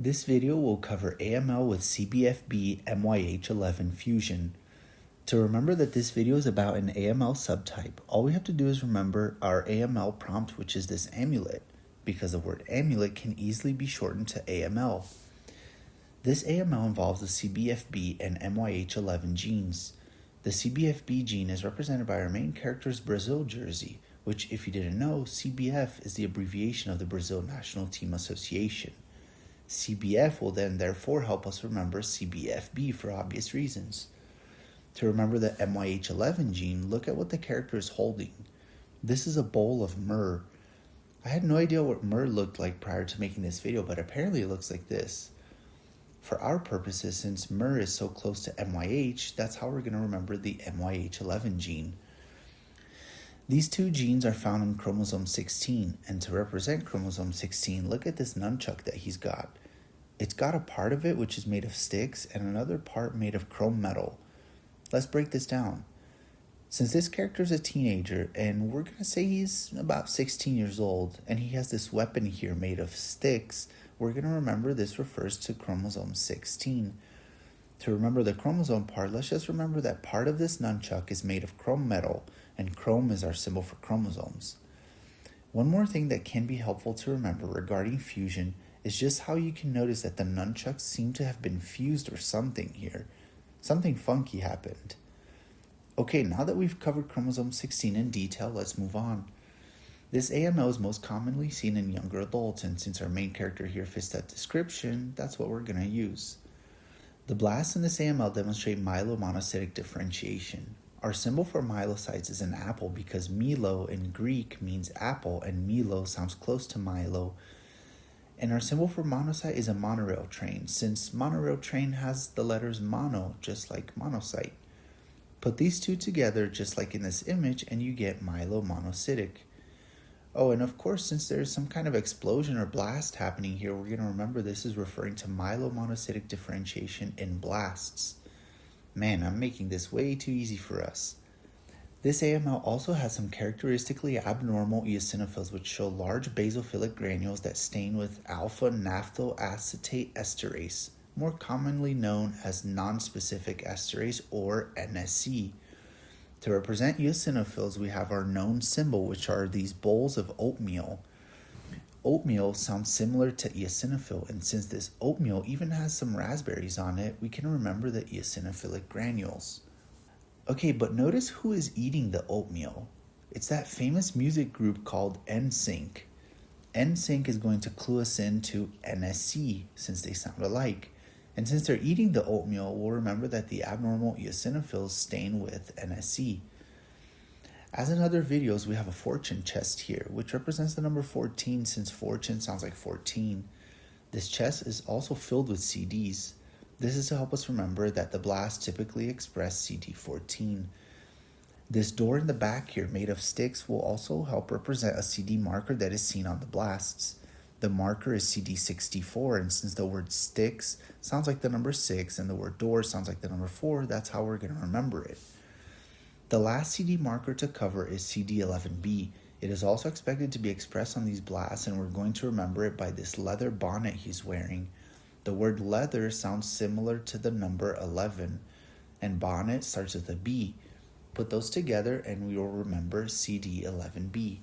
This video will cover AML with CBFB MYH11 fusion. To remember that this video is about an AML subtype, all we have to do is remember our AML prompt, which is this amulet, because the word amulet can easily be shortened to AML. This AML involves the CBFB and MYH11 genes. The CBFB gene is represented by our main character's Brazil jersey, which, if you didn't know, CBF is the abbreviation of the Brazil National Team Association. CBF will then therefore help us remember CBFB for obvious reasons. To remember the MYH11 gene, look at what the character is holding. This is a bowl of myrrh. I had no idea what myrrh looked like prior to making this video, but apparently it looks like this. For our purposes, since myrrh is so close to MYH, that's how we're going to remember the MYH11 gene. These two genes are found in chromosome 16, and to represent chromosome 16, look at this nunchuck that he's got. It's got a part of it which is made of sticks and another part made of chrome metal. Let's break this down. Since this character is a teenager, and we're going to say he's about 16 years old, and he has this weapon here made of sticks, we're going to remember this refers to chromosome 16. To remember the chromosome part, let's just remember that part of this nunchuck is made of chrome metal, and chrome is our symbol for chromosomes. One more thing that can be helpful to remember regarding fusion is just how you can notice that the nunchucks seem to have been fused or something here. Something funky happened. Okay, now that we've covered chromosome 16 in detail, let's move on. This AML is most commonly seen in younger adults, and since our main character here fits that description, that's what we're going to use. The blasts in this AML demonstrate myelomonocytic differentiation. Our symbol for myelocytes is an apple because myelo in Greek means apple and myelo sounds close to myelo. And our symbol for monocyte is a monorail train, since monorail train has the letters mono, just like monocyte. Put these two together, just like in this image, and you get myelomonocytic. Oh, and of course, since there's some kind of explosion or blast happening here, we're going to remember this is referring to myelomonocytic differentiation in blasts. Man, I'm making this way too easy for us. This AML also has some characteristically abnormal eosinophils which show large basophilic granules that stain with alpha-naphthoacetate esterase, more commonly known as nonspecific esterase or NSE. To represent eosinophils, we have our known symbol, which are these bowls of oatmeal. Oatmeal sounds similar to eosinophil, and since this oatmeal even has some raspberries on it, we can remember the eosinophilic granules. Okay, but notice who is eating the oatmeal. It's that famous music group called NSYNC. NSYNC is going to clue us into NSC, since they sound alike. And since they're eating the oatmeal, we'll remember that the abnormal eosinophils stain with NSC. As in other videos, we have a fortune chest here, which represents the number 14 since fortune sounds like 14. This chest is also filled with CDs. This is to help us remember that the blasts typically express CD14. This door in the back here made of sticks will also help represent a CD marker that is seen on the blasts. The marker is CD64, and since the word sticks sounds like the number 6 and the word door sounds like the number 4, that's how we're going to remember it. The last CD marker to cover is CD11B. It is also expected to be expressed on these blasts, and we're going to remember it by this leather bonnet he's wearing. The word leather sounds similar to the number 11, and bonnet starts with a B. Put those together and we will remember CD11B.